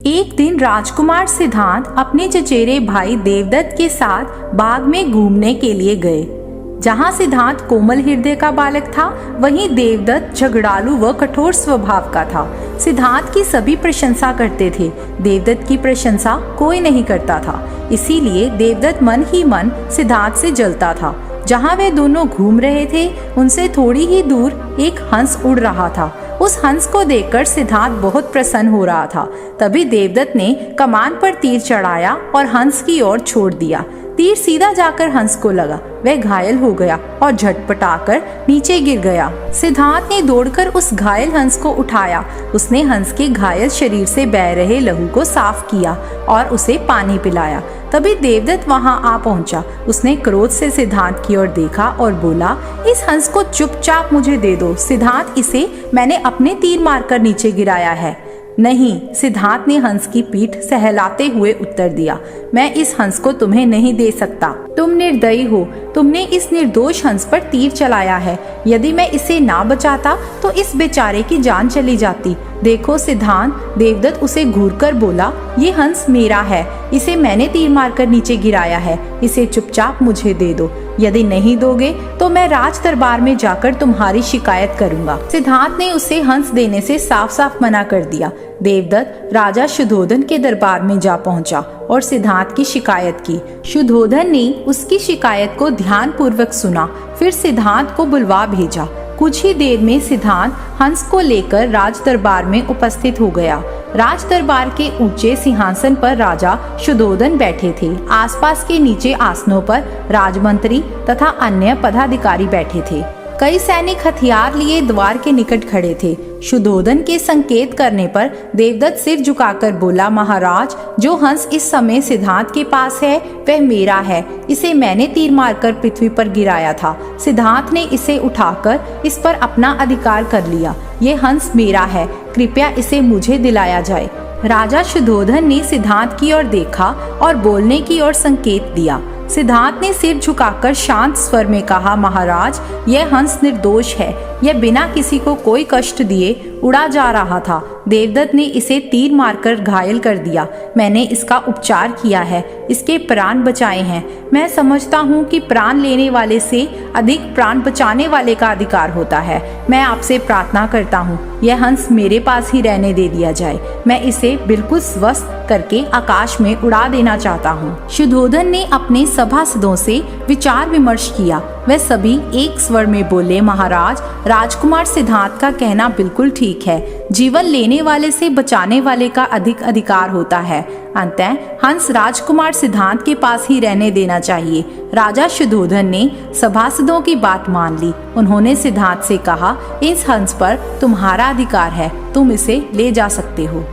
एक दिन राजकुमार सिद्धांत अपने चचेरे भाई देवदत्त के साथ बाग में घूमने के लिए गए। जहाँ सिद्धांत कोमल हृदय का बालक था, वहीं देवदत्त झगड़ालू व कठोर स्वभाव का था। सिद्धांत की सभी प्रशंसा करते थे, देवदत्त की प्रशंसा कोई नहीं करता था। इसीलिए देवदत्त मन ही मन सिद्धांत से जलता था। जहाँ वे दोनों घूम रहे थे, उनसे थोड़ी ही दूर एक हंस उड़ रहा था। उस हंस को देखकर सिद्धांत बहुत प्रसन्न हो रहा था। तभी देवदत्त ने कमान पर तीर चढ़ाया और हंस की ओर छोड़ दिया। तीर सीधा जाकर हंस को लगा। वह घायल हो गया और झटपटाकर नीचे गिर गया। सिद्धांत ने दौड़कर उस घायल हंस को उठाया। उसने हंस के घायल शरीर से बह रहे लहू को साफ किया और उसे पानी पिलाया। तभी देवदत्त वहां आ पहुंचा। उसने क्रोध से सिद्धांत की ओर देखा और बोला, इस हंस को चुपचाप मुझे दे दो। सिद्धांत, इसे मैंने अपने तीर मारकर नीचे गिराया है। नहीं, सिद्धांत ने हंस की पीठ सहलाते हुए उत्तर दिया, मैं इस हंस को तुम्हें नहीं दे सकता। तुम निर्दयी हो। तुमने इस निर्दोष हंस पर तीर चलाया है। यदि मैं इसे ना बचाता तो इस बेचारे की जान चली जाती। देखो सिद्धांत, देवदत्त उसे घूरकर बोला, ये हंस मेरा है। इसे मैंने तीर मारकर नीचे गिराया है। इसे चुपचाप मुझे दे दो। यदि नहीं दोगे तो मैं राज दरबार में जाकर तुम्हारी शिकायत करूंगा। सिद्धांत ने उसे हंस देने से साफ साफ मना कर दिया। देवदत्त राजा शुद्धोधन के दरबार में जा पहुंचा और सिद्धांत की शिकायत की। शुद्धोधन ने उसकी शिकायत को ध्यान पूर्वक सुना, फिर सिद्धांत को बुलवा भेजा। कुछ ही देर में सिद्धांत हंस को लेकर राज दरबार में उपस्थित हो गया। राज दरबार के ऊंचे सिंहासन पर राजा शुद्धोधन बैठे थे। आसपास के नीचे आसनों पर राजमंत्री तथा अन्य पदाधिकारी बैठे थे। कई सैनिक हथियार लिए द्वार के निकट खड़े थे। शुद्धोधन के संकेत करने पर देवदत्त सिर झुकाकर बोला, महाराज, जो हंस इस समय सिद्धांत के पास है वह मेरा है। इसे मैंने तीर मारकर पृथ्वी पर गिराया था। सिद्धांत ने इसे उठाकर इस पर अपना अधिकार कर लिया। ये हंस मेरा है, कृपया इसे मुझे दिलाया जाए। राजा शुद्धोधन ने सिद्धांत की ओर देखा और बोलने की ओर संकेत दिया। सिद्धांत ने सिर झुकाकर शांत स्वर में कहा, महाराज, यह हंस निर्दोष है। यह बिना किसी को कोई कष्ट दिए उड़ा जा रहा था। देवदत्त ने इसे तीर मारकर घायल कर दिया। मैंने इसका उपचार किया है, इसके प्राण बचाए हैं। मैं समझता हूँ कि प्राण लेने वाले से अधिक प्राण बचाने वाले का अधिकार होता है। मैं आपसे प्रार्थना करता हूँ, यह हंस मेरे पास ही रहने दे दिया जाए। मैं इसे बिल्कुल स्वस्थ करके आकाश में उड़ा देना चाहता हूँ। शुद्धोधन ने अपने सभासदों से विचार विमर्श किया। वे सभी एक स्वर में बोले, महाराज, राजकुमार सिद्धांत का कहना बिल्कुल ठीक है। जीवन लेने वाले से बचाने वाले का अधिक अधिकार होता है। अंततः हंस राजकुमार सिद्धांत के पास ही रहने देना चाहिए। राजा शुद्धोधन ने सभासदों की बात मान ली। उन्होंने सिद्धांत से कहा, इस हंस पर तुम्हारा अधिकार है, तुम इसे ले जा सकते हो।